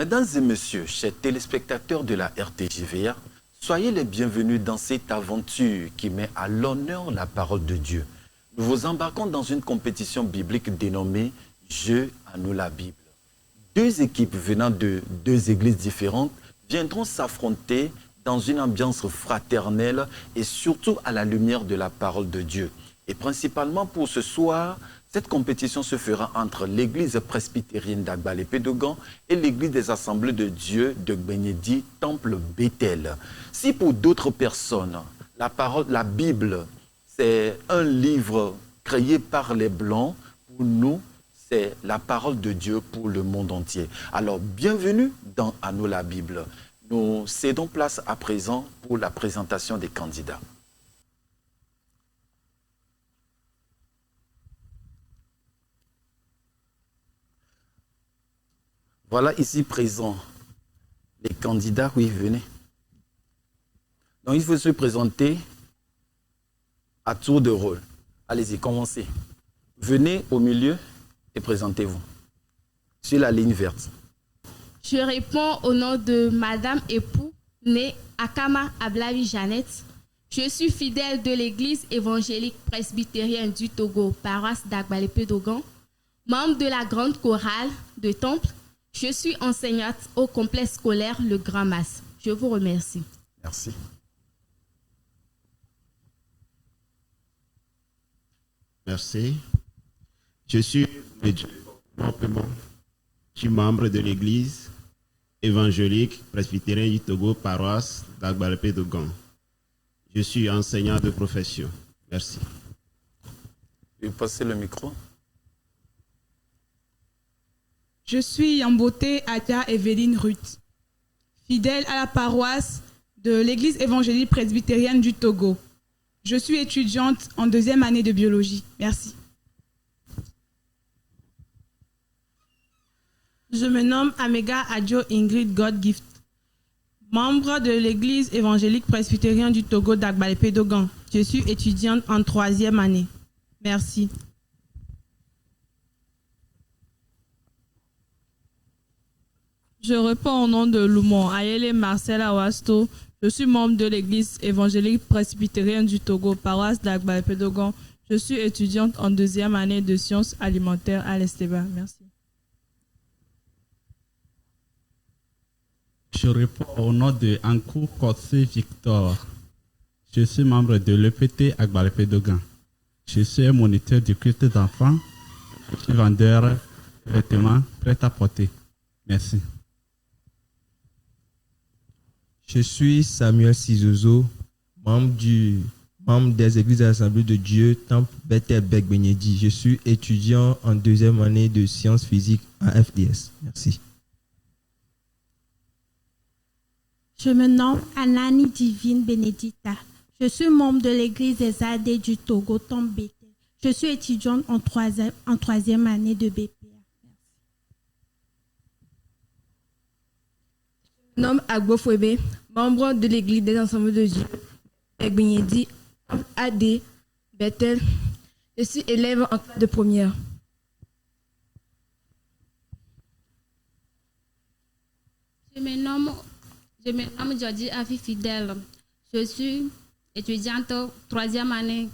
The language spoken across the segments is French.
Mesdames et messieurs, chers téléspectateurs de la RTGVA, soyez les bienvenus dans cette aventure qui met à l'honneur la parole de Dieu. Nous vous embarquons dans une compétition biblique dénommée « Jeu à nous la Bible ». Deux équipes venant de deux églises différentes viendront s'affronter dans une ambiance fraternelle et surtout à la lumière de la parole de Dieu. Et principalement pour ce soir, cette compétition se fera entre l'église presbytérienne d'Agbalé-Pédogan et l'église des Assemblées de Dieu de Gbenyedi, Temple Bethel. Si pour d'autres personnes, la Bible, c'est un livre créé par les Blancs, pour nous, c'est la parole de Dieu pour le monde entier. Alors, bienvenue dans À nous la Bible. Nous cédons place à présent pour la présentation des candidats. Voilà ici présents les candidats. Oui, venez. Donc, il faut se présenter à tour de rôle. Allez-y, commencez. Venez au milieu et présentez-vous. Sur la ligne verte. Je réponds au nom de Madame Époux, née Akama Ablavi Jeannette. Je suis fidèle de l'église évangélique presbytérienne du Togo, paroisse d'Agbalé-Pédogan, membre de la grande chorale de Temple. Je suis enseignante au complexe scolaire Le Grand Mas. Je vous remercie. Merci. Merci. Je suis membre de l'église évangélique presbytérienne du Togo, paroisse d'Agbalé-Pédogan. Je suis enseignant de profession. Merci. Je vais passer le micro. Je suis Yamboté Adia Evelyne Ruth, fidèle à la paroisse de l'église évangélique presbytérienne du Togo. Je suis étudiante en 2e année de biologie. Merci. Je me nomme Amega Adjo Ingrid Godgift, membre de l'église évangélique presbytérienne du Togo d'Agbalé-Pédogan. Je suis étudiante en 3e année. Merci. Je réponds au nom de Loumon Ayele Marcel Awasto. Je suis membre de l'église évangélique presbytérienne du Togo, paroisse d'Agbalé-Pédogan. Je suis étudiante en 2e année de sciences alimentaires à l'Esteba. Merci. Je réponds au nom de Ankou Kotsé Victor. Je suis membre de l'EPT Agbalé-Pédogan. Je suis un moniteur du culte d'enfants. Je suis vendeur de vêtements prêts à porter. Merci. Je suis Samuel Sizozo, membre des Églises de l'Assemblée de Dieu, Temple Bethel Gbenyedi. Je suis étudiant en 2e année de sciences physiques à FDS. Merci. Je me nomme Anani Divine Benedita. Je suis membre de l'église des AD du Togo, Temple Bethel. Je suis étudiante en 3e année de BPA. Je me nomme Agbo Fouébé, membre de l'église des Assemblées de Dieu, Gbenyedi, AD, Bethel. Je suis élève en classe de première. Je me nomme Jordi Afi Fidèle. Je suis étudiante en 3e année.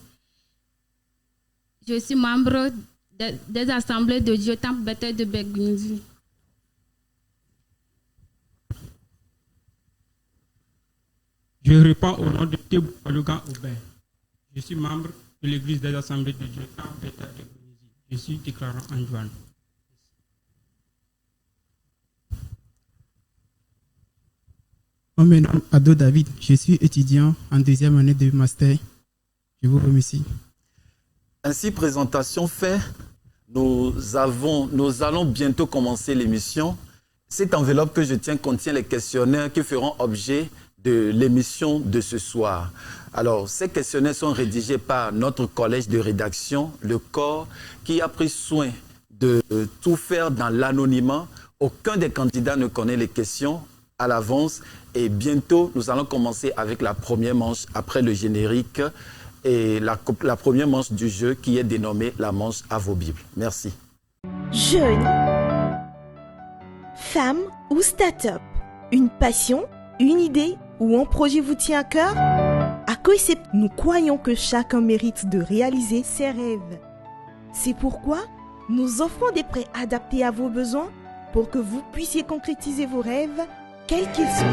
Je suis membre des Assemblées de Dieu, Temple Bethel de Gbenyedi. Je réponds au nom de Tébou Olugan Aubin. Je suis membre de l'église des Assemblées de Dieu, Temple Bethel de Gbenyedi. Je suis déclarant en Joanne. Je me nomme Ado David. Je suis étudiant en 2e année de master. Je vous remercie. Ainsi, présentation faite, nous allons bientôt commencer l'émission. Cette enveloppe que je tiens contient les questionnaires qui feront objet de l'émission de ce soir. Alors, ces questionnaires sont rédigés par notre collège de rédaction, le corps, qui a pris soin de tout faire dans l'anonymat. Aucun des candidats ne connaît les questions à l'avance. Et bientôt, nous allons commencer avec la première manche après le générique et la première manche du jeu qui est dénommée la manche à vos Bibles. Merci. Jeunes, femme ou start-up? Une passion, une idée ou un projet vous tient à cœur? À Coecept, nous croyons que chacun mérite de réaliser ses rêves. C'est pourquoi nous offrons des prêts adaptés à vos besoins pour que vous puissiez concrétiser vos rêves, quels qu'ils soient.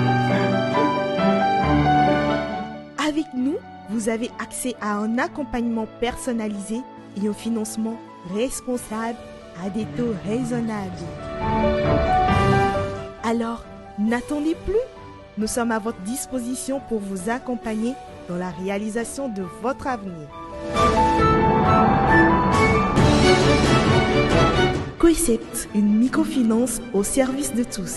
Avec nous, vous avez accès à un accompagnement personnalisé et un financement responsable à des taux raisonnables. Alors, n'attendez plus. Nous sommes à votre disposition pour vous accompagner dans la réalisation de votre avenir. Coecept, une microfinance au service de tous.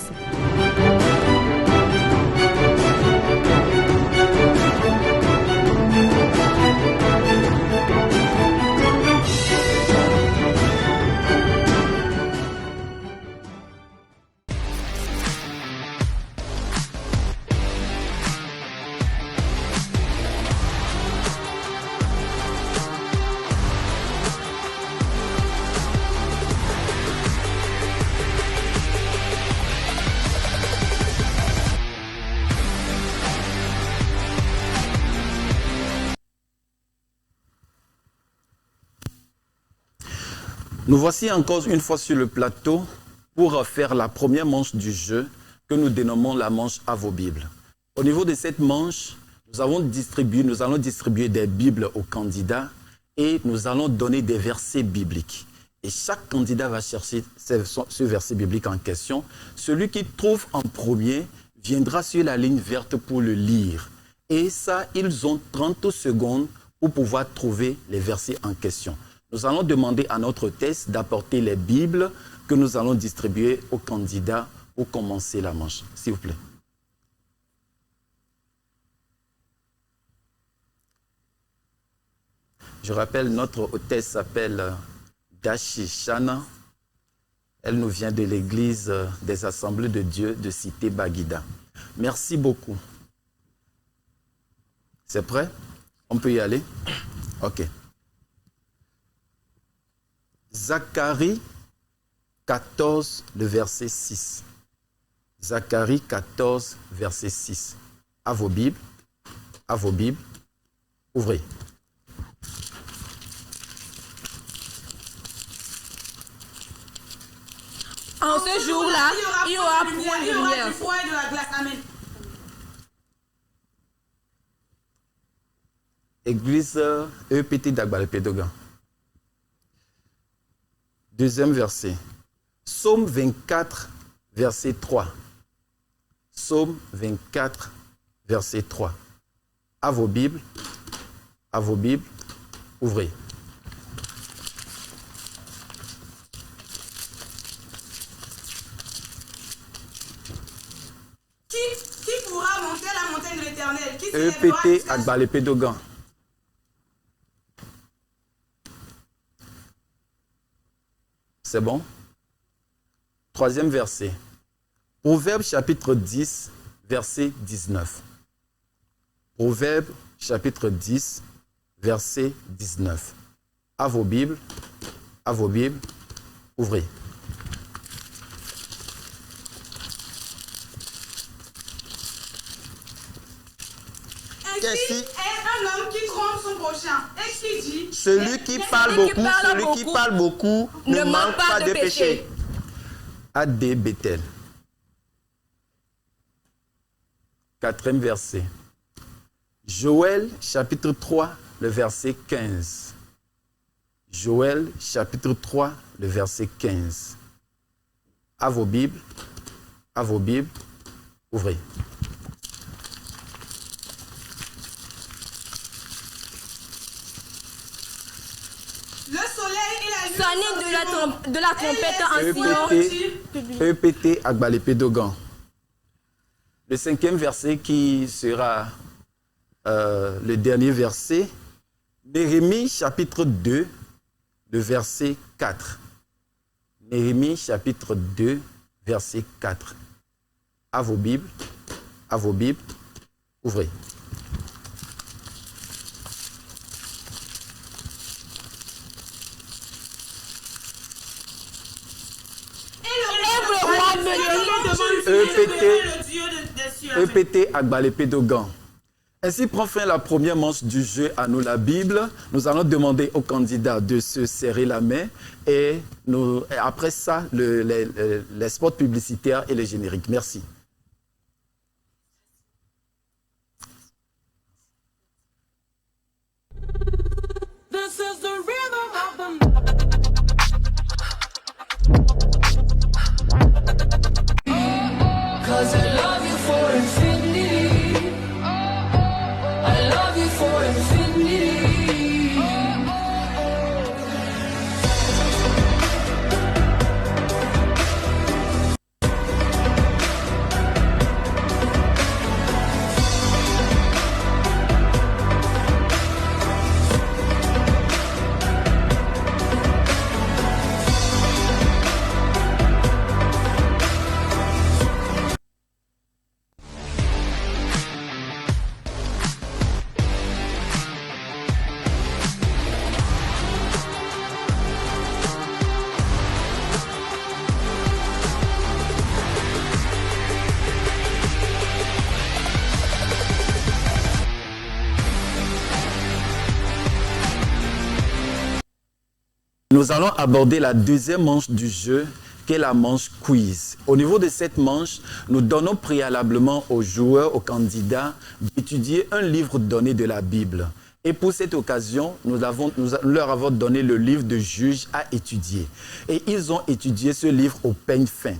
Nous voici encore une fois sur le plateau pour faire la première manche du jeu que nous dénommons la manche à vos Bibles. Au niveau de cette manche, nous allons distribuer des Bibles aux candidats et nous allons donner des versets bibliques. Et chaque candidat va chercher ce verset biblique en question. Celui qui trouve en premier viendra sur la ligne verte pour le lire. Et ça, ils ont 30 secondes pour pouvoir trouver les versets en question. Nous allons demander à notre hôtesse d'apporter les Bibles que nous allons distribuer aux candidats pour commencer la manche. S'il vous plaît. Je rappelle, notre hôtesse s'appelle Dashi Shana. Elle nous vient de l'église des Assemblées de Dieu de Cité Baguida. Merci beaucoup. C'est prêt? On peut y aller? Ok. Zacharie 14, le verset 6. Zacharie 14, verset 6. À vos Bibles, ouvrez. En ce jour-là, il y aura point de lumière. Du froid et de la glace. Amen. Église EPT d'Agbalé-Pédogan. Deuxième verset. Psaume 24, verset 3. Psaume 24, verset 3. À vos Bibles, ouvrez. Qui pourra monter la montagne de l'Éternel? EPT Agbalé-Pédogan. C'est bon? Troisième verset. Proverbe chapitre 10, verset 19. Proverbe chapitre 10, verset 19. À vos Bibles, ouvrez. Ainsi est un homme qui trompe son prochain. Et qui dit, celui qui parle beaucoup ne manque pas de péché. A.D. Bethel. Quatrième verset. Joël chapitre 3, le verset 15. Joël chapitre 3, le verset 15. À vos Bibles, ouvrez. Sonnez de la trompette en Sion. EPT Agbalé-Pédogan. Le cinquième verset qui sera le dernier verset. Néhémie chapitre 2, le verset 4. Néhémie chapitre 2, verset 4. À vos Bibles, ouvrez. EPT Agbalépé-Dogan. Ainsi prend fin la première manche du jeu à nous la Bible. Nous allons demander aux candidats de se serrer la main et après ça, les spots publicitaires et les génériques. Merci. This is the rhythm of the Cause I love you for infinity. I love you for infinity. Nous allons aborder la deuxième manche du jeu, qui est la manche quiz. Au niveau de cette manche, nous donnons préalablement aux joueurs, aux candidats, d'étudier un livre donné de la Bible. Et pour cette occasion, nous leur avons donné le livre de Juges à étudier. Et ils ont étudié ce livre au peigne fin.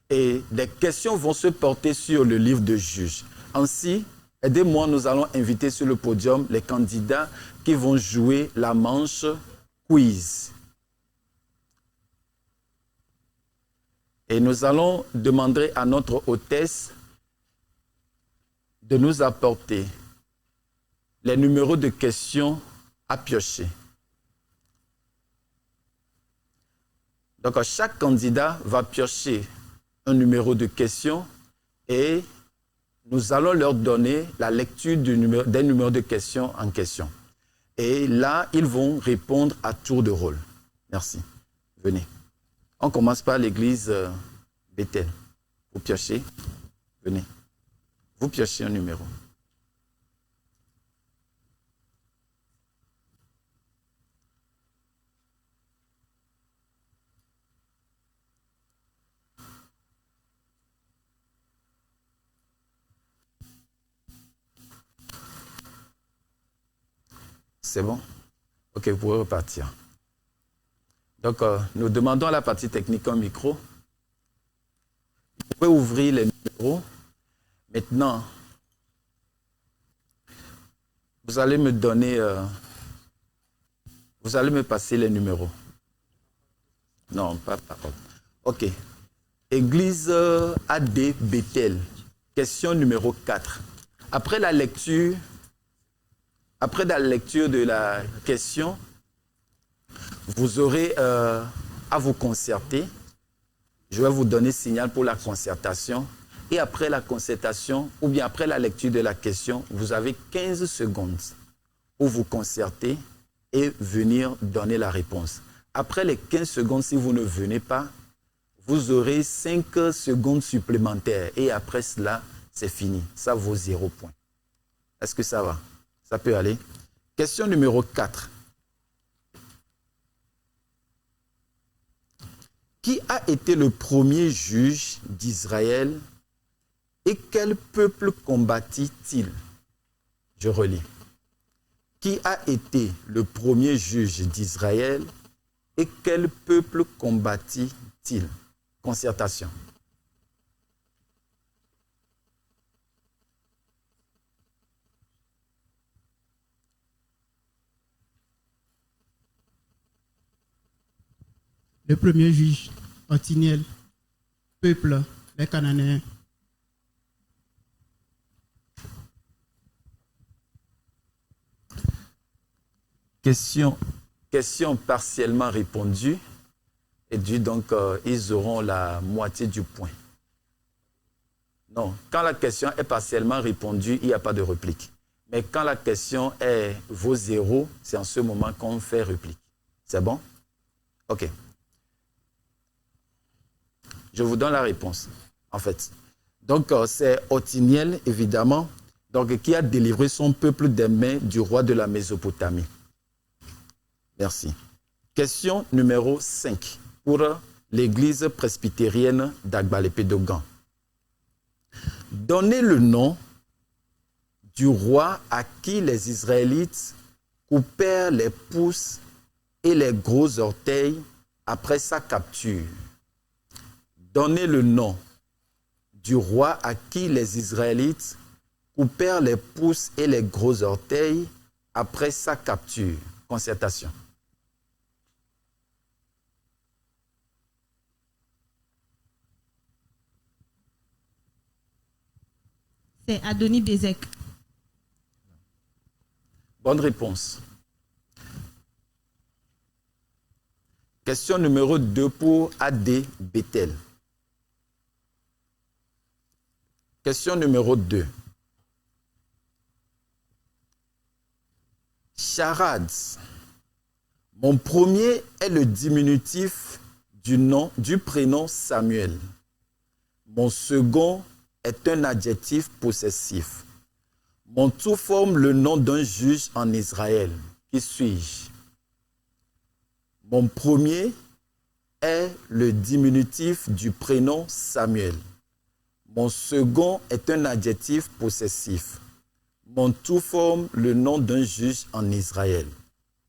Et des questions vont se porter sur le livre de Juges. Ainsi, aidez-moi, nous allons inviter sur le podium les candidats qui vont jouer la manche quiz. Et nous allons demander à notre hôtesse de nous apporter les numéros de questions à piocher. Donc, chaque candidat va piocher un numéro de question et nous allons leur donner la lecture des numéros de questions en question. Et là, ils vont répondre à tour de rôle. Merci. Venez. On commence par l'église Bethel. Vous piochez. Venez. Vous piochez un numéro. C'est bon? Ok, vous pouvez repartir. Donc, nous demandons à la partie technique un micro. Vous pouvez ouvrir les numéros. Maintenant, vous allez me donner... vous allez me passer les numéros. Non, pas parole. Ok. Église AD Bethel. Question numéro 4. Après la lecture de la question, vous aurez à vous concerter. Je vais vous donner signal pour la concertation. Et après la concertation, ou bien après la lecture de la question, vous avez 15 secondes pour vous concerter et venir donner la réponse. Après les 15 secondes, si vous ne venez pas, vous aurez 5 secondes supplémentaires. Et après cela, c'est fini. Ça vaut 0 point. Est-ce que ça va? Ça peut aller. Question numéro 4. Qui a été le premier juge d'Israël et quel peuple combattit-il? Je relis. Qui a été le premier juge d'Israël et quel peuple combattit-il? Concertation. Le premier juge, Othniel, peuple, les Cananéens. Question partiellement répondue. Et donc, ils auront la moitié du point. Non, quand la question est partiellement répondue, il n'y a pas de réplique. Mais quand la question vaut 0, c'est en ce moment qu'on fait réplique. C'est bon? OK. Je vous donne la réponse. en fait. Donc, c'est Othniel, évidemment, donc, qui a délivré son peuple des mains du roi de la Mésopotamie. Merci. Question numéro 5 pour l'église presbytérienne d'Agbalépé-Dogan. Donnez le nom du roi à qui les Israélites coupèrent les pouces et les gros orteils après sa capture. Donnez le nom du roi à qui les Israélites coupèrent les pouces et les gros orteils après sa capture. Concertation. C'est Adoni-Bézek. Bonne réponse. Question numéro 2 pour A.D. Bethel. Question numéro 2. Charades. Mon premier est le diminutif du prénom Samuel. Mon second est un adjectif possessif. Mon tout forme le nom d'un juge en Israël. Qui suis-je? Mon premier est le diminutif du prénom Samuel. Mon second est un adjectif possessif. Mon tout forme le nom d'un juge en Israël.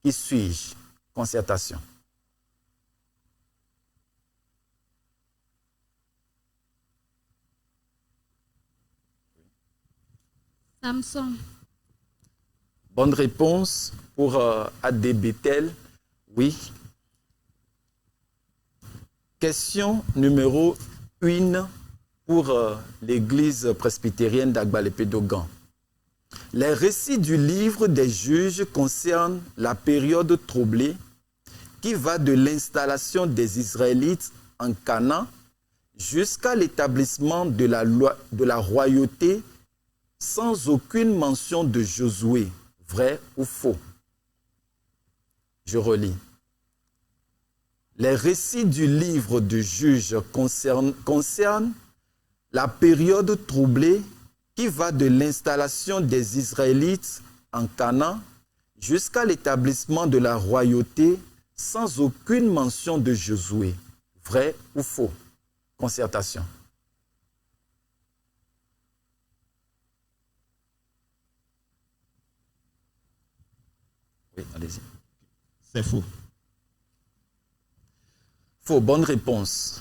Qui suis-je? Concertation. Samson. Bonne réponse pour A.D. Bethel. Oui. Question numéro 1 pour l'église presbytérienne d'Agbalépé-Dogan. Les récits du livre des juges concernent la période troublée qui va de l'installation des Israélites en Canaan jusqu'à l'établissement de la royauté sans aucune mention de Josué, vrai ou faux. Je relis. Les récits du livre de Juges concernent la période troublée qui va de l'installation des Israélites en Canaan jusqu'à l'établissement de la royauté sans aucune mention de Josué, vrai ou faux. Concertation. Oui, allez-y. C'est faux. Faux, bonne réponse.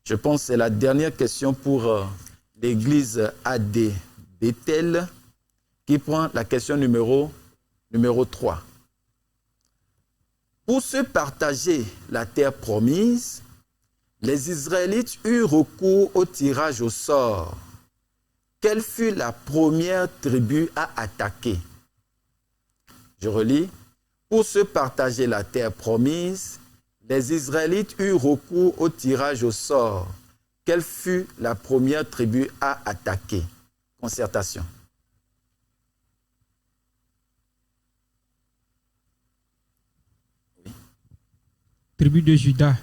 Je pense que c'est la dernière question pour l'église A.D. Bethel qui prend la question numéro 3. Pour se partager la terre promise, les Israélites eurent recours au tirage au sort. Quelle fut la première tribu à attaquer? Je relis. Pour se partager la terre promise, les Israélites eurent recours au tirage au sort. Quelle fut la première tribu à attaquer? Concertation. Oui. Tribu de Juda.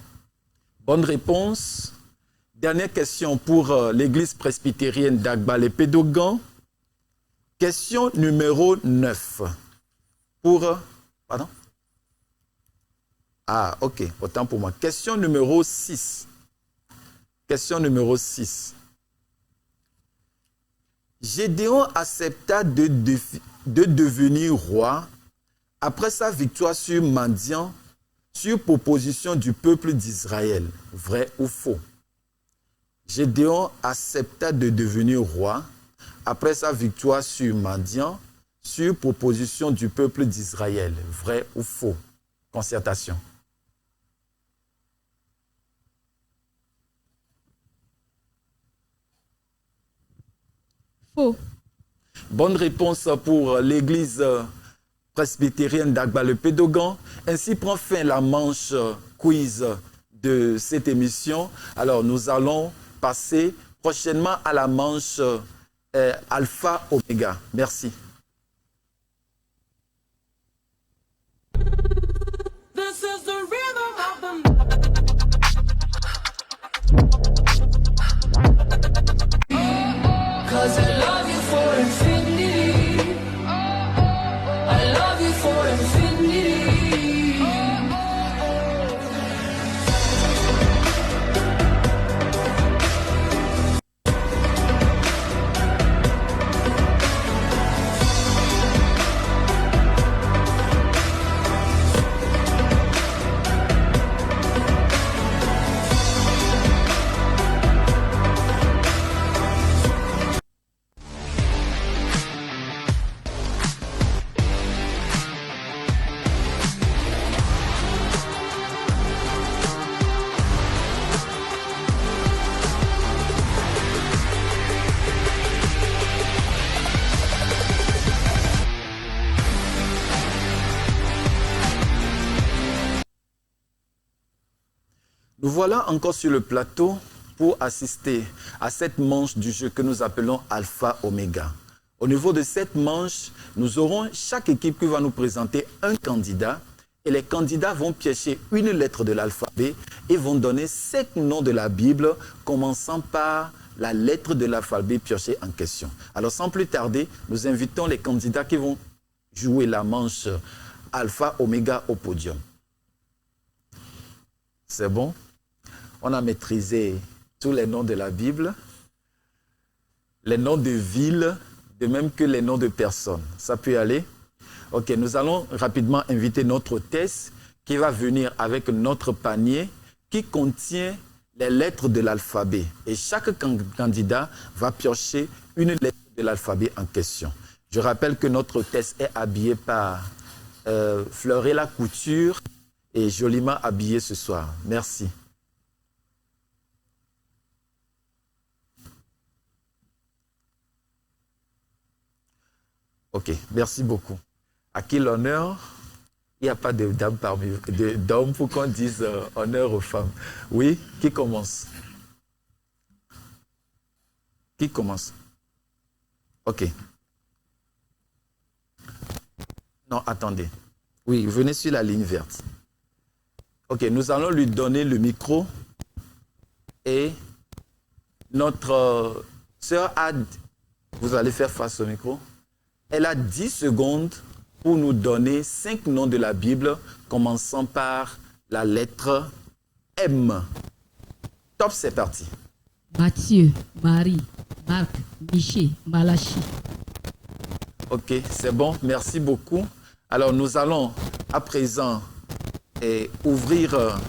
Bonne réponse. Dernière question pour l'église presbytérienne d'Agbalépé-Dogan. Question numéro 9. Pour... Pardon? Ah, ok, autant pour moi. Question numéro 6. Question numéro 6. Gédéon accepta de devenir roi après sa victoire sur Madian sur proposition du peuple d'Israël. Vrai ou faux? Gédéon accepta de devenir roi après sa victoire sur Madian sur proposition du peuple d'Israël. Vrai ou faux? Concertation. Faux. Bonne réponse pour l'église presbytérienne d'Agbalépé-Dogan. Ainsi prend fin la manche quiz de cette émission. Alors nous allons passer prochainement à la manche Alpha Oméga. Merci. This is the rhythm of the Nous voilà encore sur le plateau pour assister à cette manche du jeu que nous appelons Alpha Oméga. Au niveau de cette manche, nous aurons chaque équipe qui va nous présenter un candidat et les candidats vont piocher une lettre de l'alphabet et vont donner 5 noms de la Bible commençant par la lettre de l'alphabet piochée en question. Alors sans plus tarder, nous invitons les candidats qui vont jouer la manche Alpha Oméga au podium. C'est bon? On a maîtrisé tous les noms de la Bible, les noms de villes, de même que les noms de personnes. Ça peut aller? Ok, nous allons rapidement inviter notre hôtesse qui va venir avec notre panier qui contient les lettres de l'alphabet. Et chaque candidat va piocher une lettre de l'alphabet en question. Je rappelle que notre hôtesse est habillée par Fleurella Couture et joliment habillée ce soir. Merci. Ok, merci beaucoup. À qui l'honneur? Il n'y a pas de dame parmi d'hommes pour qu'on dise honneur aux femmes. Oui, qui commence? Qui commence? Ok. Non, attendez. Oui, venez sur la ligne verte. Ok, nous allons lui donner le micro et notre sœur Ad, vous allez faire face au micro. Elle a 10 secondes pour nous donner 5 noms de la Bible, commençant par la lettre M. Top, c'est parti. Matthieu, Marie, Marc, Michée, Malachie. Ok, c'est bon, merci beaucoup. Alors, nous allons à présent ouvrir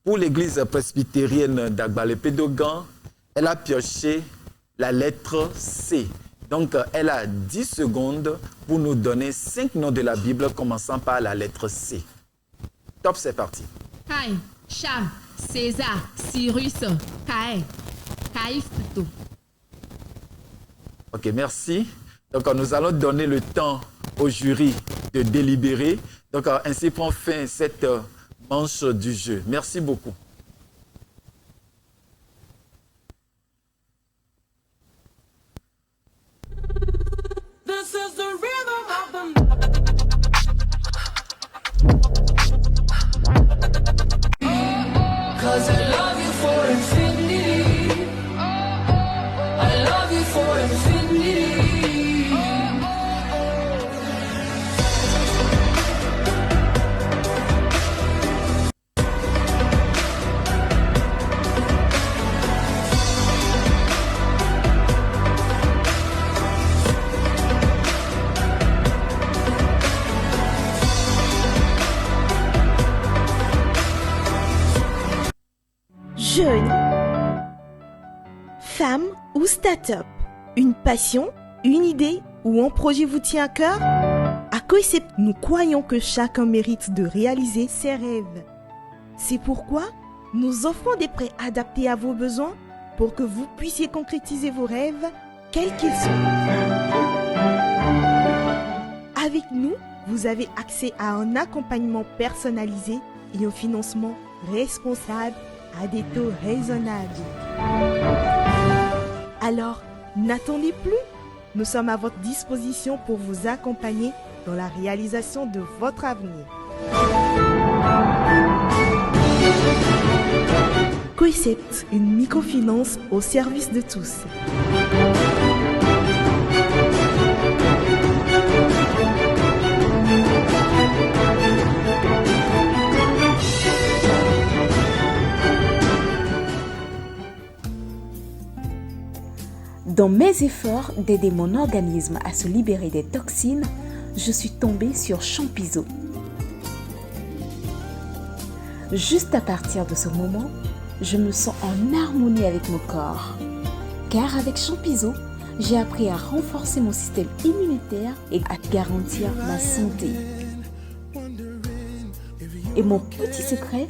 pour l'église presbytérienne d'Agbalépé-Dogan. Elle a pioché la lettre C. Donc, elle a 10 secondes pour nous donner 5 noms de la Bible commençant par la lettre C. Top, c'est parti. Caïn, Cham, César, Cyrus, Caïn, Caïphe plutôt. Ok, merci. Donc, nous allons donner le temps au jury de délibérer. Donc, ainsi prend fin cette manche du jeu. Merci beaucoup. This is the rhythm of the Cause I love you for infinity. I love you for infinity. Jeune, femme ou start-up, une passion, une idée ou un projet vous tient à cœur? À COICEP, nous croyons que chacun mérite de réaliser ses rêves. C'est pourquoi nous offrons des prêts adaptés à vos besoins pour que vous puissiez concrétiser vos rêves, quels qu'ils soient. Avec nous, vous avez accès à un accompagnement personnalisé et un financement responsable à des taux raisonnables. Alors, n'attendez plus. Nous sommes à votre disposition pour vous accompagner dans la réalisation de votre avenir. COICEP, une microfinance au service de tous. Dans mes efforts d'aider mon organisme à se libérer des toxines, je suis tombée sur Champizo. Juste à partir de ce moment, je me sens en harmonie avec mon corps. Car avec Champizo, j'ai appris à renforcer mon système immunitaire et à garantir ma santé. Et mon petit secret,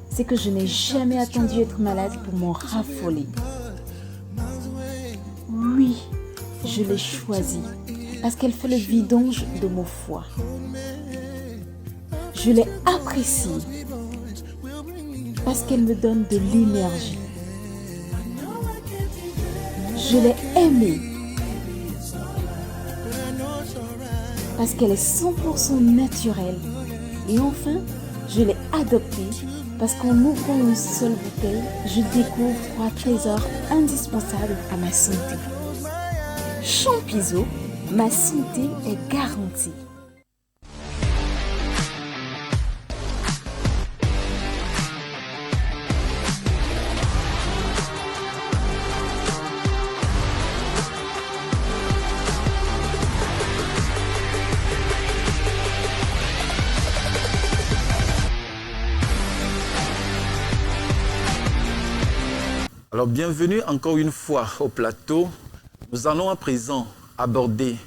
c'est que je n'ai jamais attendu être malade pour m'en raffoler. Oui, je l'ai choisie parce qu'elle fait le vidange de mon foie. Je l'ai appréciée parce qu'elle me donne de l'énergie. Je l'ai aimée parce qu'elle est 100% naturelle. Et enfin, je l'ai adoptée parce qu'en ouvrant une seule bouteille, je découvre 3 trésors indispensables à ma santé. Champiso, ma santé est garantie. Alors, bienvenue encore une fois au plateau. Nous allons à présent aborder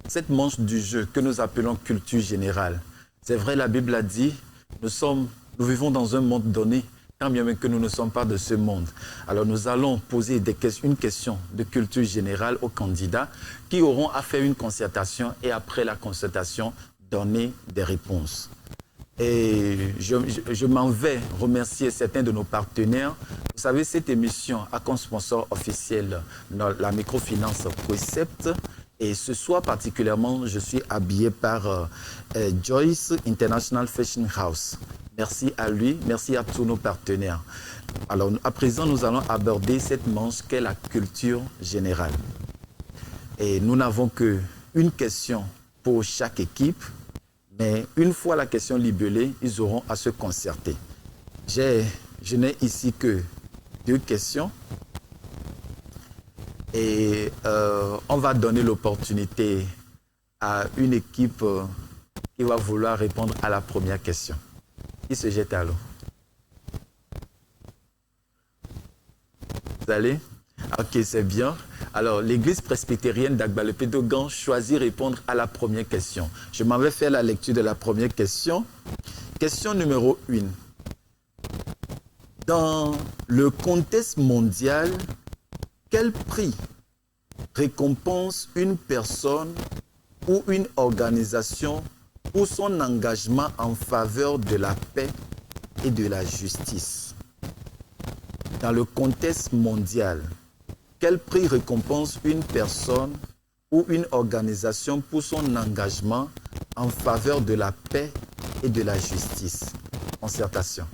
cette manche du jeu que nous appelons culture générale. C'est vrai, la Bible a dit, nous vivons dans un monde donné, tant bien même que nous ne sommes pas de ce monde. Alors, nous allons poser une question de culture générale aux candidats qui auront à faire une concertation et après la concertation, donner des réponses. Et je m'en vais remercier certains de nos partenaires. Vous savez, cette émission a comme sponsor officiel la microfinance Concept. Et ce soir particulièrement, je suis habillé par Joyce International Fashion House. Merci à lui, merci à tous nos partenaires. Alors, à présent, nous allons aborder cette manche qu'est la culture générale. Et nous n'avons qu'une question pour chaque équipe. Mais une fois la question libellée, ils auront à se concerter. Je n'ai ici que 2 questions. Et on va donner l'opportunité à une équipe qui va vouloir répondre à la première question. Qui se jette à l'eau? Vous allez? Ok, c'est bien. Alors, l'église presbytérienne d'Agbalépé-Dogan choisit répondre à la première question. Je m'en vais faire la lecture de la première question. Question numéro 1. Dans le contexte mondial, quel prix récompense une personne ou une organisation pour son engagement en faveur de la paix et de la justice? Dans le contexte mondial, quel prix récompense une personne ou une organisation pour son engagement en faveur de la paix et de la justice? Concertation.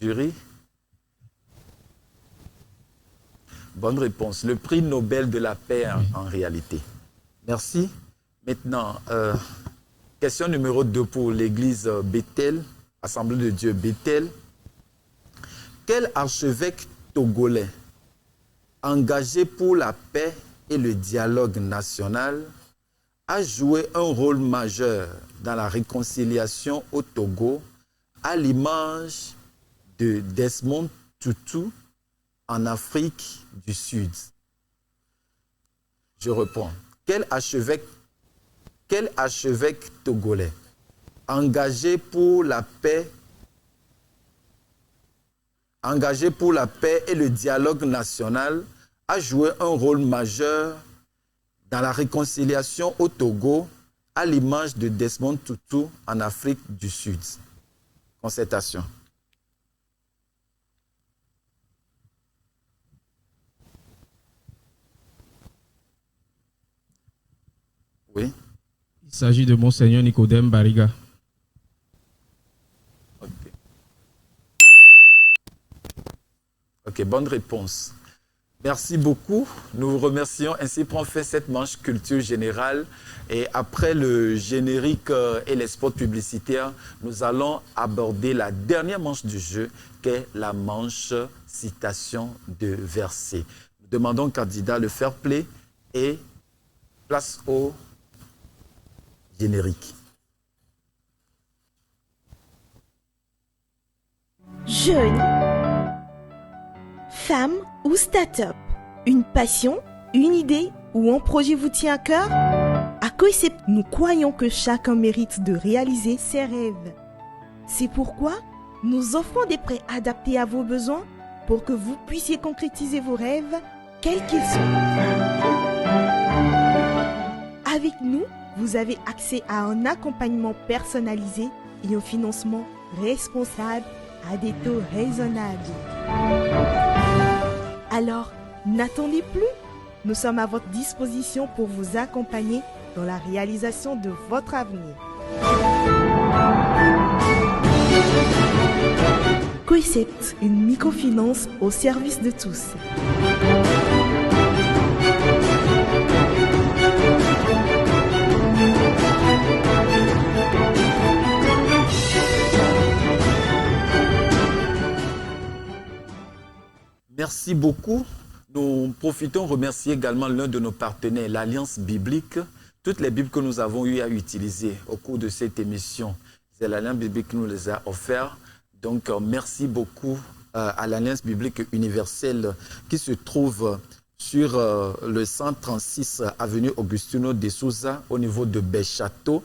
Jury? Bonne réponse. Le prix Nobel de la paix en réalité. Merci. Maintenant, question numéro 2 pour l'église Bethel, Assemblée de Dieu Bethel. Quel archevêque togolais engagé pour la paix et le dialogue national a joué un rôle majeur dans la réconciliation au Togo à l'image de Desmond Tutu en Afrique du Sud? Je reprends. Quel archevêque togolais engagé pour la paix et le dialogue national a joué un rôle majeur dans la réconciliation au Togo à l'image de Desmond Tutu en Afrique du Sud? Concertation. Oui. Il s'agit de Monseigneur Nicodème Bariga. Ok, bonne réponse. Merci beaucoup. Nous vous remercions. Ainsi prend fait cette manche culture générale. Et après le générique et les spots publicitaires, nous allons aborder la dernière manche du jeu, qui est la manche citation de versets. Nous demandons au candidat le fair play et place au générique. Jeune, femme ou start-up, une passion, une idée ou un projet vous tient à cœur? À Coecept, nous croyons que chacun mérite de réaliser ses rêves. C'est pourquoi nous offrons des prêts adaptés à vos besoins pour que vous puissiez concrétiser vos rêves, quels qu'ils soient. Avec nous, vous avez accès à un accompagnement personnalisé et un financement responsable à des taux raisonnables. Alors, n'attendez plus. Nous sommes à votre disposition pour vous accompagner dans la réalisation de votre avenir. Coecept, une microfinance au service de tous. Merci beaucoup. Nous profitons remercier également l'un de nos partenaires, l'Alliance biblique. Toutes les Bibles que nous avons eu à utiliser au cours de cette émission, c'est l'Alliance biblique qui nous les a offertes. Donc, merci beaucoup à l'Alliance biblique universelle qui se trouve sur le 136 avenue Augustino de Souza au niveau de Béchâteau.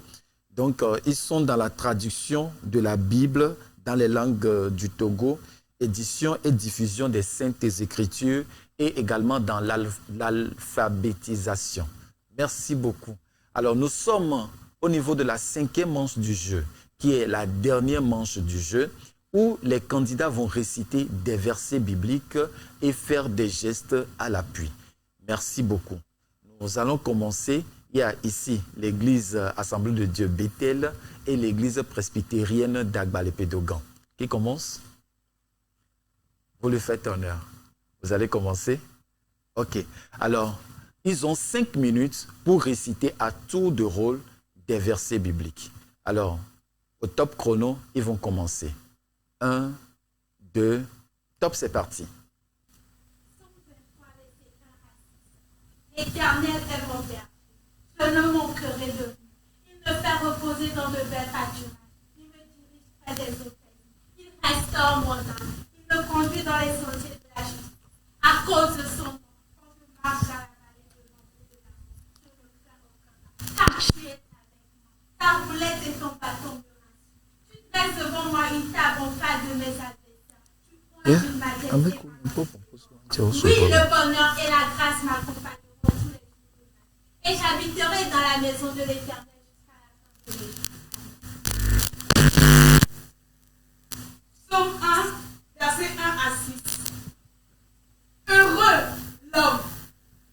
Donc, ils sont dans la traduction de la Bible dans les langues du Togo, édition et diffusion des Saintes Écritures et également dans l'alphabétisation. Merci beaucoup. Alors, nous sommes au niveau de la 5e manche du jeu, qui est la dernière manche du jeu, où les candidats vont réciter des versets bibliques et faire des gestes à l'appui. Merci beaucoup. Nous allons commencer. Il y a ici l'église Assemblée de Dieu Bethel et l'église presbytérienne d'Agbalépé-Dogan. Qui commence? Vous le faites honneur. Vous allez commencer? Ok. Alors, ils ont 5 minutes pour réciter à tour de rôle des versets bibliques. Alors, au top chrono, ils vont commencer. 1, 2, top, c'est parti. L'Éternel est mon Père. Je ne manquerai de vous. Il me fait reposer dans de belles pâturages. Il me dirige près des eaux paisibles. Il restaure mon âme. Il me conduit dans les sentiers de la justice. À cause de son nom, quand je marche à la vallée de l'ombre de la mort, je ne crains aucun mal. Car tu es avec moi. Ta roulette et ton bâton me rassurent. Tu dresses devant moi une table en face de mes adversaires. Tu pointes une majesté. Oui, le bonheur et la grâce m'accompagneront tous les jours de ma vie. Et j'habiterai dans la maison de l'Éternel jusqu'à la fin de mes jours. Psaume 1, versets 1 à 6. Heureux l'homme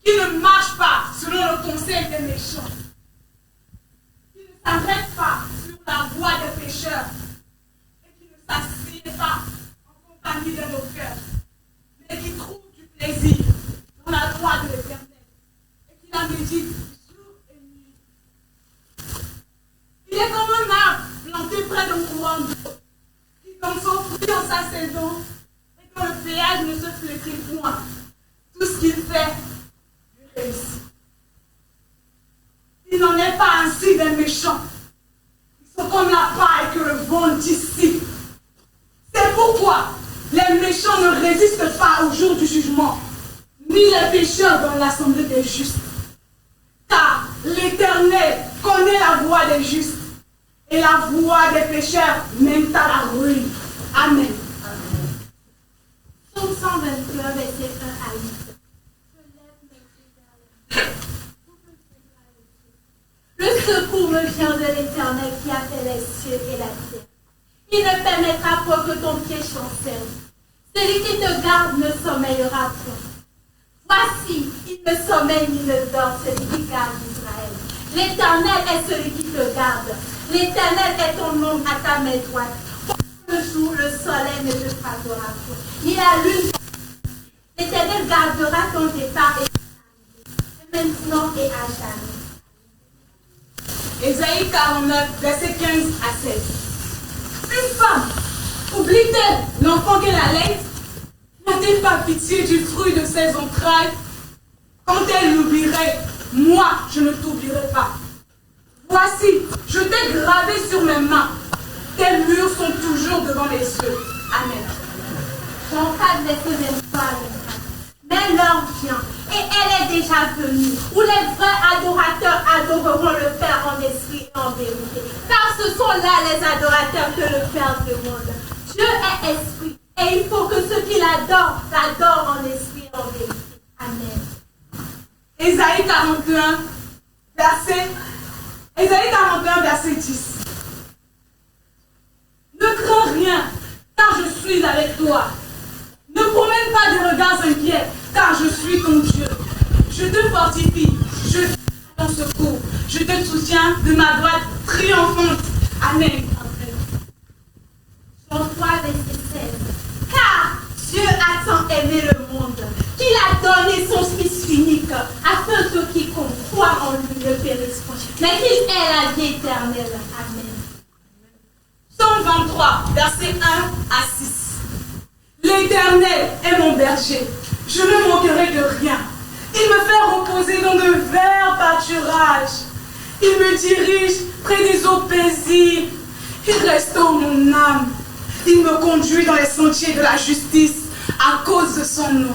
qui ne marche pas selon le conseil des méchants, qui ne s'arrête pas sur la voie des pécheurs et qui ne s'assied pas en compagnie de nos cœurs, mais qui trouve du plaisir dans la loi de l'Éternel et qui la médite jour et nuit. Il est comme un arbre planté près d'un courant d'eau, qui donne son fruit en sa saison et dont le feuillage ne se flétrit point. Tout ce qu'il fait lui réussit. Il n'en est pas ainsi des méchants. Ils sont comme la paille que le vent dissipe. C'est pourquoi les méchants ne résistent pas au jour du jugement, ni les pécheurs dans l'assemblée des justes. Car l'Éternel connaît la voie des justes, et la voie des pécheurs mène à la ruine. Amen. Psaume 123, verset 1 à 8. Le secours me vient de l'Éternel qui a fait les cieux et la terre. Il ne permettra pas que ton pied chancelle. Celui qui te garde ne sommeillera point. Voici, il ne sommeille ni ne dort, celui qui garde Israël. L'Éternel est celui qui te garde. L'Éternel est ton nom à ta main droite. Le jour, le soleil ne te frappera point, ni la lune. L'Éternel gardera ton départ et maintenant et à jamais. Ésaïe 49, verset 15 à 16. Une femme, oublie-t-elle l'enfant qu'elle allait? N'a-t-elle pas pitié du fruit de ses entrailles? Quand elle l'oublierait, moi, je ne t'oublierai pas. Voici, je t'ai gravé sur mes mains. Tes murs sont toujours devant mes yeux. Amen. Jean 4, verset 23 à 24. Mais l'heure vient, et elle est déjà venue, où les vrais adorateurs adoreront le Père en esprit et en vérité. Car ce sont là les adorateurs que le Père demande. Dieu est esprit, et il faut que ceux qui l'adorent, l'adorent en esprit et en vérité. Amen. Ésaïe 41, verset 10. Ne crains rien, car je suis avec toi. Ne promène pas de regards inquiets, car je suis ton Dieu. Je te fortifie, je te ton secours, je te soutiens de ma droite triomphante. Amen. Jean 3, verset 16. Car Dieu a tant aimé le monde qu'il a donné son Fils unique, afin que quiconque croit en lui ne périsse point, mais qu'il ait la vie éternelle. Amen. Psaume 23, verset 1 à 6. L'Éternel est mon berger, je ne manquerai de rien. Il me fait reposer dans de verts pâturages. Il me dirige près des eaux paisibles. Il restaure mon âme. Il me conduit dans les sentiers de la justice à cause de son nom.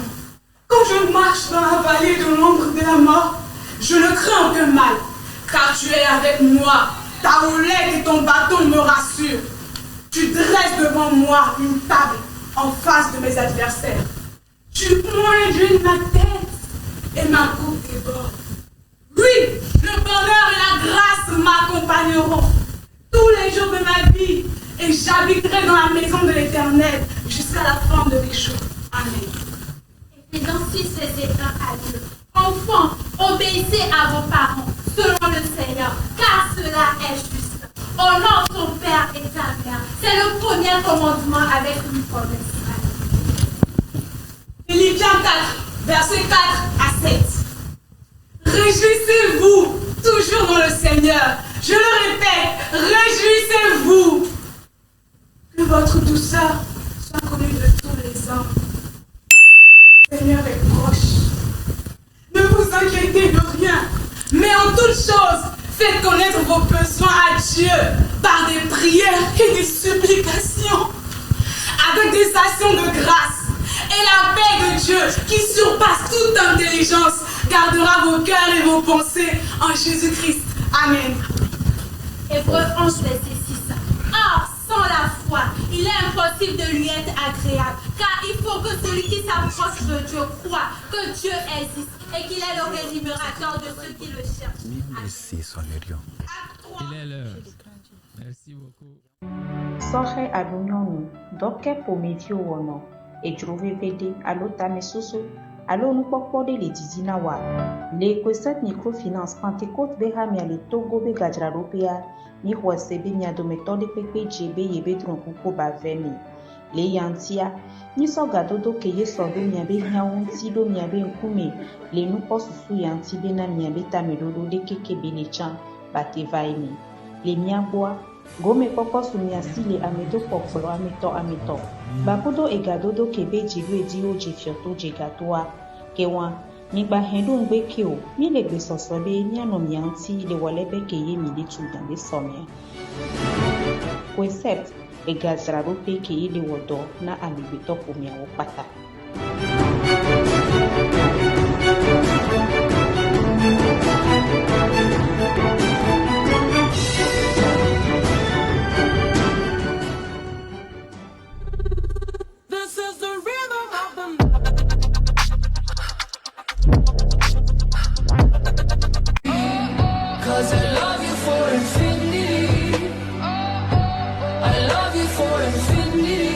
Quand je marche dans la vallée de l'ombre de la mort, je ne crains aucun mal, car tu es avec moi. Ta houlette et ton bâton me rassurent. Tu dresses devant moi une table en face de mes adversaires. Tu pointes ma tête et ma coupe déborde. Oui, le bonheur et la grâce m'accompagneront tous les jours de ma vie et j'habiterai dans la maison de l'Éternel jusqu'à la fin de mes jours. Amen. Éphésiens 6, verset 1 à 2. Enfants, obéissez à vos parents selon le Seigneur, car cela est juste. Honore ton père et ta mère. C'est le premier commandement avec une promesse. Philippiens 4, verset 4 à 7. Réjouissez-vous toujours dans le Seigneur. Je le répète, réjouissez-vous. Que votre douceur soit connue de tous les hommes. Le Seigneur est proche. Ne vous inquiétez de rien, mais en toutes choses, faites connaître vos besoins à Dieu par des prières et des supplications, avec des actions de grâce. Et la paix de Dieu, qui surpasse toute intelligence, gardera vos cœurs et vos pensées en Jésus-Christ. Amen. Hébreux 11, verset 6. Or, sans la foi, il est impossible de lui être agréable, car il faut que celui qui s'approche de Dieu croit que Dieu existe et qu'il est le rémunérateur de ceux qui le cherchent. Merci, Sonerio. Il est l'heure. Merci beaucoup. Sɔhɛ alo nyɔnu, dɔke ƒomeviwo wɔnɔ, edzrovevede alo tamesoso alo nukpɔkpɔ ɖe le didi na wa. Le Koset Microfinance Pentecôte be hã mia le Togo be gadzraɖoƒea, mi xɔ se be mia dometɔ ɖe kpekpe dze be yebe drɔ̃ kuku ba ve me. Le ya ŋutia, mísɔ gadodo ke ye sɔ ɖo miabe hiãwo ŋuti ɖo miabe ŋkume le nukpɔ susu ya ŋuti bena miabe tameɖoɖo ɖe keke be ne tsã bate va eme. Le mia gbɔa, gome kpɔkpɔ su miasi le amedo kpɔkplɔ ametɔ. Bakudo egadodo ke be dziɖo ediwo dze fiɔto dze gatoa. Ke wa, migba hẽ ɖo ŋgbe ke o, mi le gbesɔsɔ be mianɔ mia ŋuti le wɔle be ke ye mi le tu da be sɔmia. Concept egadzraɖoƒe ke ye le wɔ dɔ na amegbetɔ ƒomeawo kpata. Cause I love you for infinity. I love you for infinity.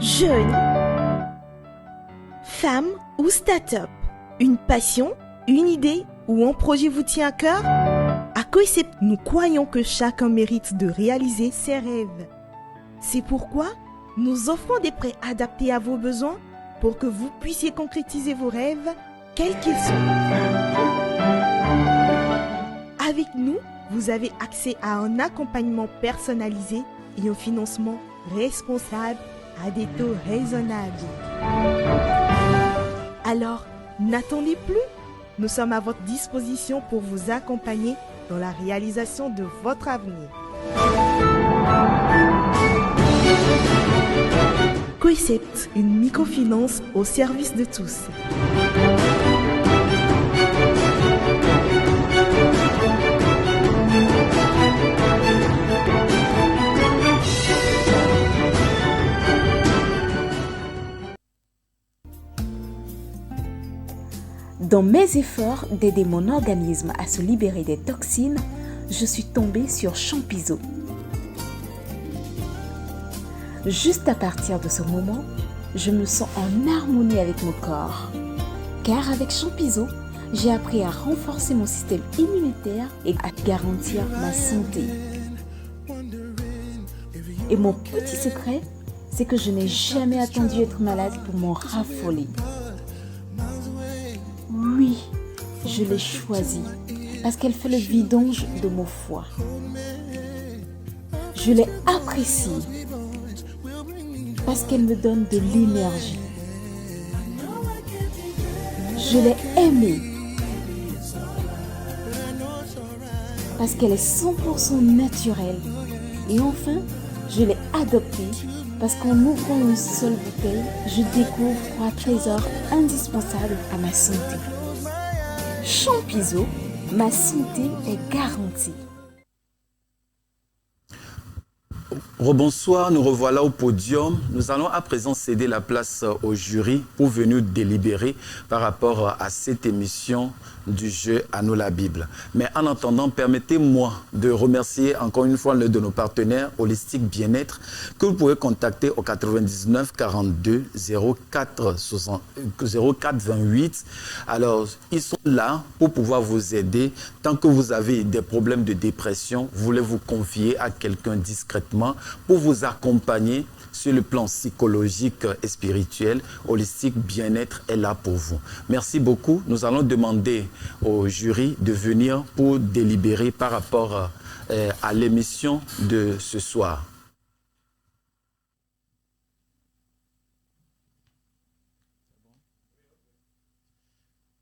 Jeune, femme ou start-up, une passion, une idée ou un projet vous tient à cœur? À Coicept, nous croyons que chacun mérite de réaliser ses rêves. C'est pourquoi nous offrons des prêts adaptés à vos besoins pour que vous puissiez concrétiser vos rêves, quels qu'ils soient. Avec nous, vous avez accès à un accompagnement personnalisé et un financement responsable à des taux raisonnables. Alors, n'attendez plus. Nous sommes à votre disposition pour vous accompagner dans la réalisation de votre avenir. Coecept, une microfinance au service de tous. Dans mes efforts d'aider mon organisme à se libérer des toxines, je suis tombée sur Champizo. Juste à partir de ce moment, je me sens en harmonie avec mon corps. Car avec Champizo, j'ai appris à renforcer mon système immunitaire et à garantir ma santé. Et mon petit secret, c'est que je n'ai jamais attendu être malade pour m'en raffoler. Oui, je l'ai choisie parce qu'elle fait le vidange de mon foie. Je l'ai appréciée parce qu'elle me donne de l'énergie. Je l'ai aimée parce qu'elle est 100% naturelle. Et enfin, je l'ai adoptée parce qu'en ouvrant une seule bouteille, je découvre 3 trésors indispensables à ma santé. Champizo, ma santé est garantie. Rebonsoir, nous revoilà au podium. Nous allons à présent céder la place au jury pour venir délibérer par rapport à cette émission du jeu À nous la Bible. Mais en attendant, permettez-moi de remercier encore une fois l'un de nos partenaires, Holistique Bien-être, que vous pouvez contacter au 99 42 04 28. Alors, ils sont là pour pouvoir vous aider. Tant que vous avez des problèmes de dépression, vous voulez vous confier à quelqu'un discrètement pour vous accompagner sur le plan psychologique et spirituel. Holistique Bien-être est là pour vous. Merci beaucoup. Nous allons demander au jury de venir pour délibérer par rapport à l'émission de ce soir.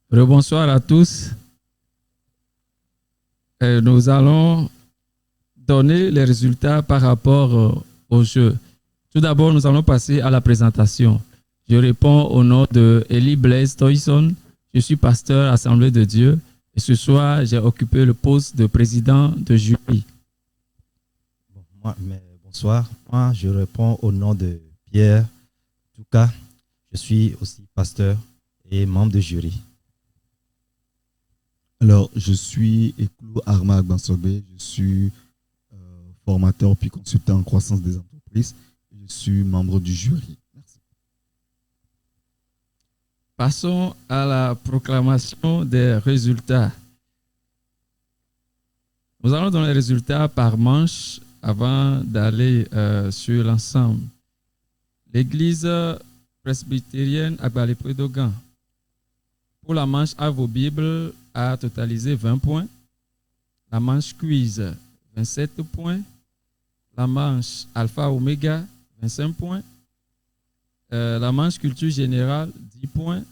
Bonsoir à tous. Nous allons donner les résultats par rapport au jeu. Tout d'abord, nous allons passer à la présentation. Je réponds au nom de Eli Blaise Toyson. Je suis pasteur Assemblée de Dieu et ce soir, j'ai occupé le poste de président de jury. Bonsoir, moi je réponds au nom de Pierre Touka. Je suis aussi pasteur et membre de jury. Alors, je suis Eklou Arma Agbansobe, je suis formateur puis consultant en croissance des entreprises. Je suis membre du jury. Merci. Passons à la proclamation des résultats. Nous allons donner les résultats par manche avant d'aller sur l'ensemble. L'église presbytérienne Agbalé-Prédogan, pour la manche à vos Bibles, a totalisé 20 points. La manche quiz, 27 points. La manche Alpha Oméga, 25 points. La manche culture générale, 10 points.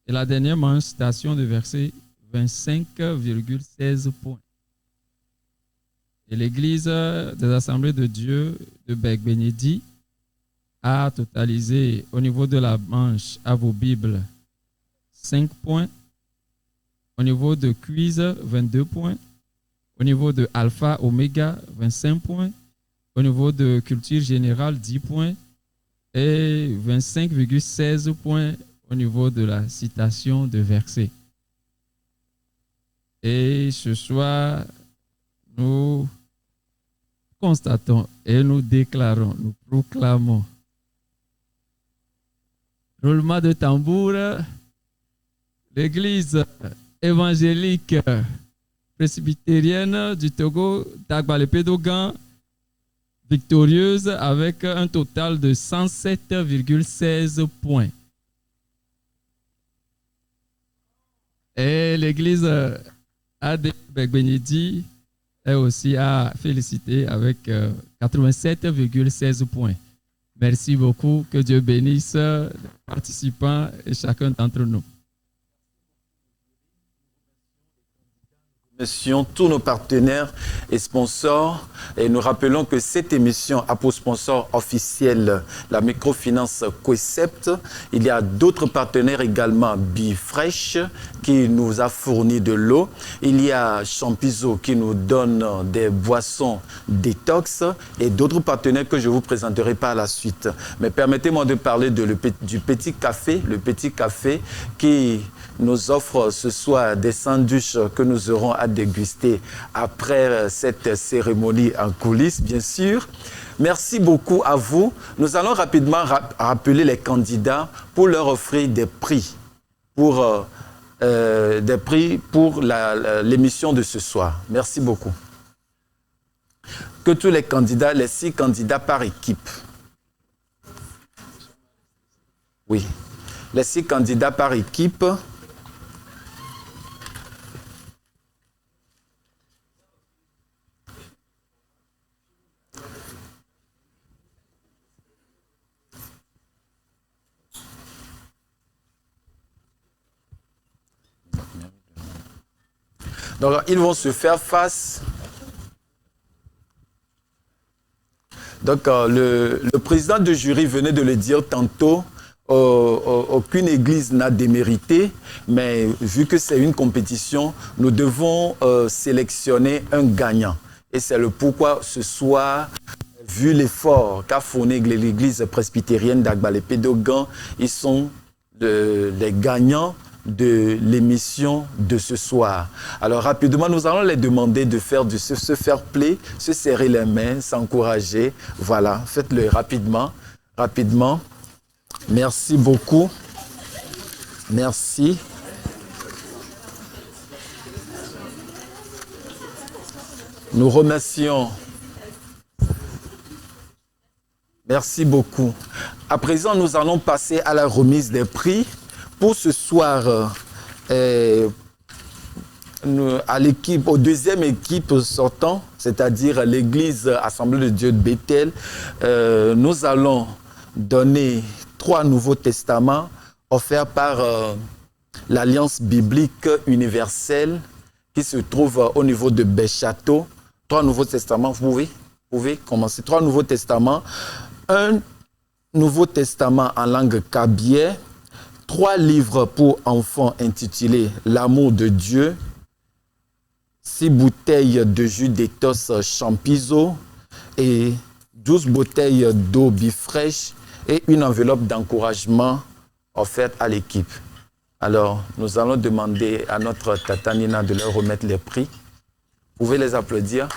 Et la dernière manche citation de verset, 25,16 points. Et l'église des Assemblées de Dieu de Bec-Bénédit a totalisé au niveau de la manche à vos Bibles 5 points. Au niveau de quiz, 22 points. Au niveau de Alpha Oméga, 25 points. Au niveau de culture générale, 10 points. Et 25,16 points au niveau de la citation de verset. Et ce soir, nous constatons et nous déclarons, nous proclamons. Roulement de tambour, l'église évangélique presbytérienne du Togo d'Agbalé-Prédogan, victorieuse avec un total de 107,16 points. Et l'église Ade Begbenidi est aussi à féliciter avec 87,16 points. Merci beaucoup. Que Dieu bénisse les participants et chacun d'entre nous. Tous nos partenaires et sponsors, et nous rappelons que cette émission a pour sponsor officiel la microfinance Coecept. Il y a d'autres partenaires également, Bifresh qui nous a fourni de l'eau. Il y a Champizo qui nous donne des boissons détox et d'autres partenaires que je vous présenterai par la suite. Mais permettez-moi de parler du Petit Café, le Petit Café qui nous offre ce soir des sandwichs que nous aurons à déguster après cette cérémonie en coulisses, bien sûr. Merci beaucoup à vous. Nous allons rapidement rappeler les candidats pour leur offrir des prix pour l'émission de ce soir. Merci beaucoup. Que tous les candidats, les 6 candidats par équipe. Oui, les 6 candidats par équipe. Donc, ils vont se faire face. Donc, le président de jury venait de le dire tantôt, aucune église n'a démérité, mais vu que c'est une compétition, nous devons sélectionner un gagnant. Et c'est le pourquoi ce soir, vu l'effort qu'a fourni l'église presbytérienne d'Agbalépé-Dogan, ils sont les gagnants de l'émission de ce soir. Alors rapidement, nous allons les demander de faire se fair play, se serrer les mains, s'encourager. Voilà, faites-le rapidement, rapidement. Merci beaucoup. Merci. Nous remercions. Merci beaucoup. À présent, nous allons passer à la remise des prix. Pour ce soir, à l'équipe, aux deuxième équipe sortant, c'est-à-dire l'église Assemblée de Dieu de Bethel, nous allons donner 3 Nouveaux Testaments offerts par l'Alliance biblique universelle qui se trouve au niveau de Béchâteau. 3 Nouveaux Testaments, vous pouvez commencer. 3 Nouveaux Testaments. Un Nouveau Testament en langue kabyé. 3 livres pour enfants intitulés L'amour de Dieu, 6 bouteilles de jus d'éthos Champizo et 12 bouteilles d'eau Bifresh et une enveloppe d'encouragement offerte à l'équipe. Alors, nous allons demander à notre Tata Nina de leur remettre les prix. Vous pouvez les applaudir.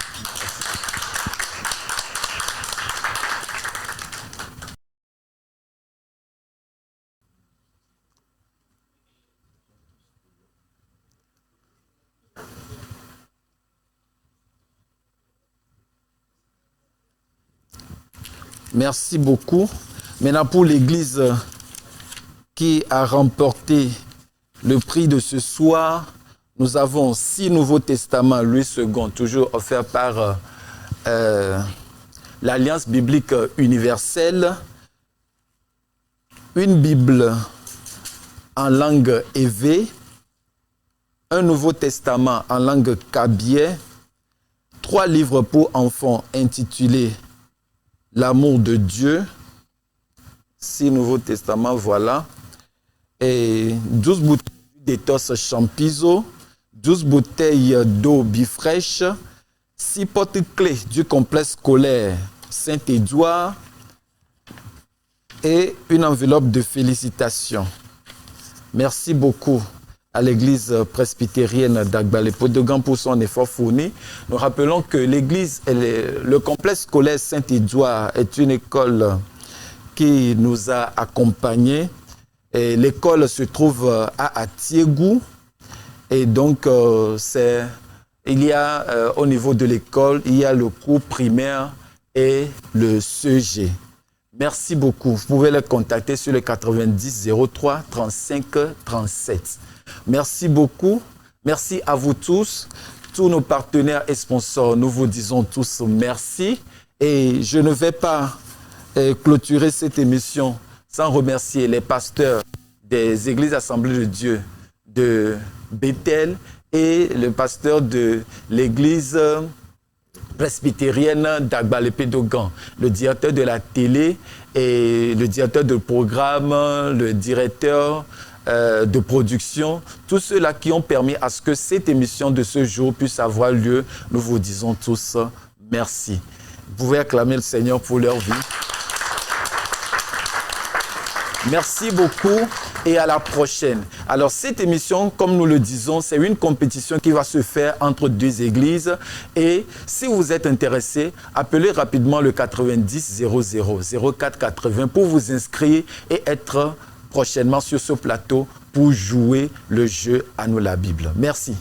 Merci beaucoup. Maintenant, pour l'église qui a remporté le prix de ce soir, nous avons 6 Nouveaux Testaments, Louis II, toujours offerts par l'Alliance biblique universelle, une Bible en langue évé, un Nouveau Testament en langue kabyé, 3 livres pour enfants intitulés L'amour de Dieu, 6 Nouveaux Testaments, voilà. Et 12 bouteilles d'éthos Champizo, 12 bouteilles d'eau Bifresh, 6 porte-clés du complexe scolaire Saint-Édouard et une enveloppe de félicitations. Merci beaucoup à l'église presbytérienne d'Agbalépé-Dogan pour son effort fourni. Nous rappelons que l'église, le complexe scolaire Saint-Édouard est une école qui nous a accompagnés. L'école se trouve à Atiégou. Et donc, il y a au niveau de l'école, il y a le cours primaire et le CEG. Merci beaucoup. Vous pouvez les contacter sur le 90 03 35 37. Merci beaucoup. Merci à vous tous, tous nos partenaires et sponsors. Nous vous disons tous merci. Et je ne vais pas clôturer cette émission sans remercier les pasteurs des Églises Assemblées de Dieu de Bethel et le pasteur de l'Église presbytérienne d'Agbalépé-Dogan, le directeur de la télé et le directeur de programme, le directeur de production, tous ceux-là qui ont permis à ce que cette émission de ce jour puisse avoir lieu. Nous vous disons tous merci. Vous pouvez acclamer le Seigneur pour leur vie. Merci beaucoup et à la prochaine. Alors cette émission, comme nous le disons, c'est une compétition qui va se faire entre deux églises. Et si vous êtes intéressé, appelez rapidement le 90 00 04 80 pour vous inscrire et être prochainement sur ce plateau pour jouer le jeu à nous la Bible. Merci.